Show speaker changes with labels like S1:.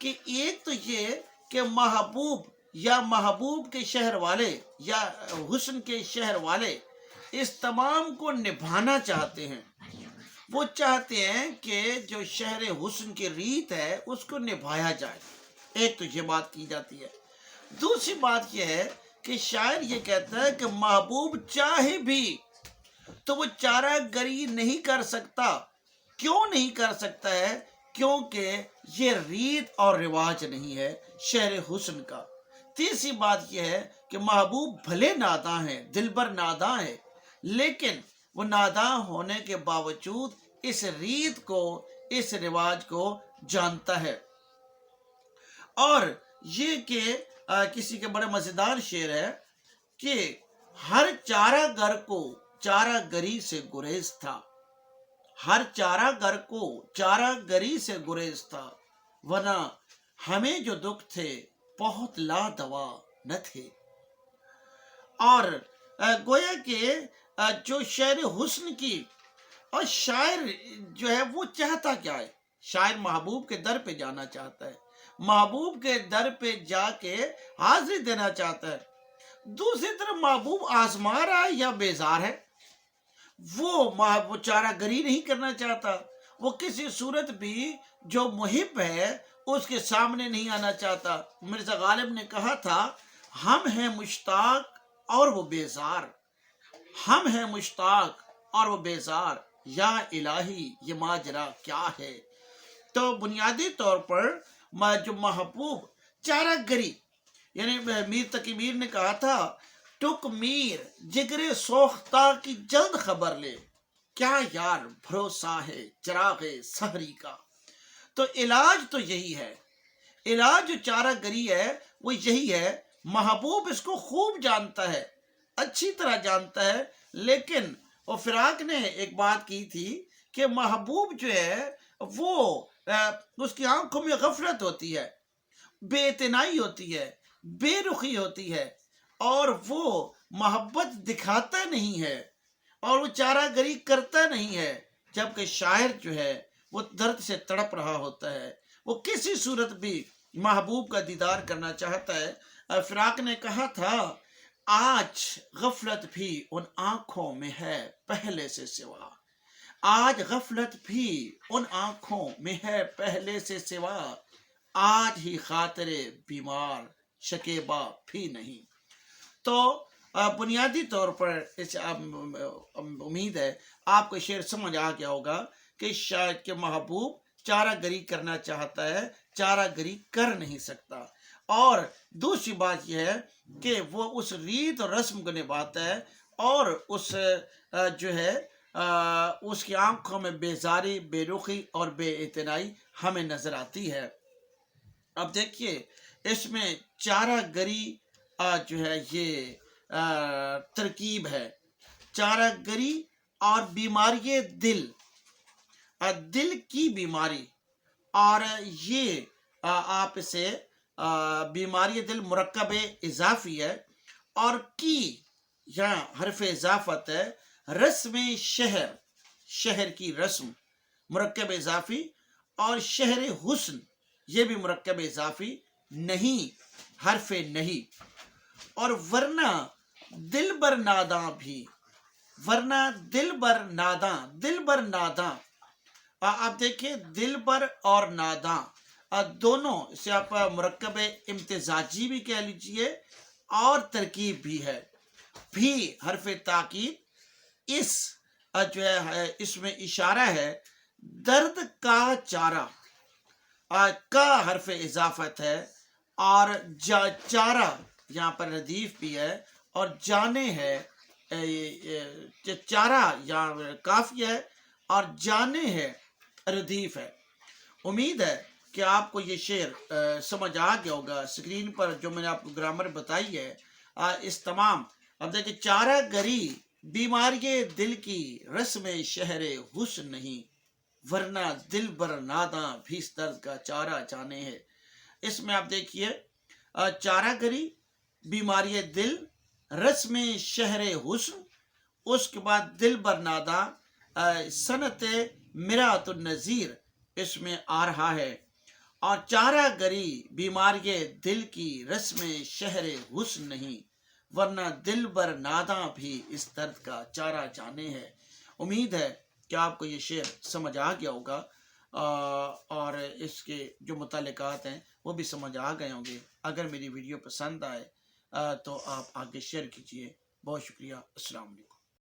S1: کہ ایک تو یہ کہ محبوب یا محبوب کے شہر والے یا حسن کے شہر والے اس تمام کو نبھانا چاہتے ہیں. وہ چاہتے ہیں کہ جو شہر حسن کی ریت ہے اس کو نبھایا جائے. ایک تو یہ بات کی جاتی ہے. دوسری بات یہ ہے کہ شاعر یہ کہتا ہے کہ محبوب چاہے بھی تو وہ چارہ گری نہیں کر سکتا. کیوں نہیں کر سکتا ہے؟ کیونکہ یہ ریت اور رواج نہیں ہے شہر حسن کا. تیسری بات یہ ہے کہ محبوب بھلے ناداں ہے، دلبر ناداں ہے، لیکن وہ ناداں ہونے کے باوجود اس ریت کو، اس رواج کو جانتا ہے. اور یہ کہ کسی کے بڑے مزیدار شعر ہے کہ ہر چارہ گر کو چارہ گری سے گریز تھا. ہر چارہ گر کو چارہ گری سے گریز تھا، ورنہ ہمیں جو دکھ تھے بہت لا دوا نہ تھے. اور گویا کہ جو شعر حسن کی، اور شاعر جو ہے وہ چاہتا کیا ہے؟ شاعر محبوب کے در پہ جانا چاہتا ہے، محبوب کے در پہ جا کے حاضری دینا چاہتا ہے. دوسری طرف محبوب آزما رہا ہے یا بیزار ہے. وہ چارہ گری نہیں کرنا چاہتا. وہ کسی صورت بھی جو محب ہے اس کے سامنے نہیں آنا چاہتا. مرزا غالب نے کہا تھا، ہم ہیں مشتاق اور وہ بیزار، ہم ہیں مشتاق اور وہ بیزار، یا الہی یہ ماجرا کیا ہے. تو بنیادی طور پر جو محبوب چارہ گری، یعنی میر تقی میر نے کہا تھا، ٹک میر جگر سوختہ کی جلد خبر لے، کیا یار بھروسہ ہے چراغ سحری کا. تو علاج تو یہی ہے، علاج جو چارہ گری ہے وہ یہی ہے. محبوب اس کو خوب جانتا ہے، اچھی طرح جانتا ہے. لیکن وہ فراق نے ایک بات کی تھی کہ محبوب جو ہے وہ اس کی آنکھوں میں غفلت ہوتی ہے، بے اعتنائی ہوتی ہے، بے رخی ہوتی ہے، اور وہ محبت دکھاتا نہیں ہے اور وہ چارہ گری کرتا نہیں ہے. جبکہ شاعر جو ہے وہ درد سے تڑپ رہا ہوتا ہے، وہ کسی صورت بھی محبوب کا دیدار کرنا چاہتا ہے. فراق نے کہا تھا، آج غفلت بھی ان آنکھوں میں ہے پہلے سے سوا، آج غفلت بھی ان آنکھوں میں ہے پہلے سے سوا، آج ہی خاطر بیمار شکیبہ بھی نہیں. تو بنیادی طور پر امید ہے آپ کو شعر سمجھ آ گیا ہوگا کہ شاید کہ محبوب چارہ گری کرنا چاہتا ہے، چارہ گری کر نہیں سکتا. اور دوسری بات یہ ہے کہ وہ اس ریت اور رسم کو نبھاتا ہے، اور اس جو ہے اس کی آنکھوں میں بیزاری، بے رخی اور بے اعتنائی ہمیں نظر آتی ہے. اب دیکھیے اس میں چارہ گری جو ہے یہ ترکیب ہے. چارہ گری اور بیماری دل، دل کی بیماری، اور یہ آپ سے بیماری دل مرکب اضافی ہے، اور کی یہاں حرف اضافت ہے. رسم شہر، شہر کی رسم مرکب اضافی، اور شہر حسن یہ بھی مرکب اضافی نہیں، حرف نہیں. اور ورنہ دل بر ناداں بھی، ورنہ دل بر ناداں، دل بر ناداں. آپ دیکھیں دل بر اور ناداں دونوں اسے آپ مرکب امتزاجی بھی کہہ لیجئے اور ترکیب بھی ہے. بھی حرف تاکید، اس جو ہے اس میں اشارہ ہے درد کا چارہ، کا حرف اضافت ہے، اور چارہ یہاں پر ردیف بھی ہے، اور جانے ہے چارہ یہاں کافی ہے، اور جانے ہے ردیف ہے. امید ہے کہ آپ کو یہ شعر سمجھ آ گیا ہوگا. اسکرین پر جو میں نے آپ کو گرامر بتائی ہے اس تمام، اب دیکھیں، چارہ گری بیماری دل کی رسم شہر حسن نہیں، ورنہ دل بر ناداں بھی اس درد کا چارہ جانے ہے. اس میں آپ دیکھیے چارہ گری، بیماری دل، رسم شہر حسن، اس کے بعد دل بر ناداں، صنعت مرات النظیر اس میں آ رہا ہے. اور چارہ گری بیماری دل کی رسم شہر حسن نہیں، ورنہ دل بر ناداں بھی اس درد کا چارہ جانے ہے۔ امید ہے کہ آپ کو یہ شعر سمجھ آ گیا ہوگا، اور اس کے جو متعلقات ہیں وہ بھی سمجھ آ گئے ہوں گے۔ اگر میری ویڈیو پسند آئے تو آپ آگے شیئر کیجئے۔ بہت شکریہ۔ السلام علیکم۔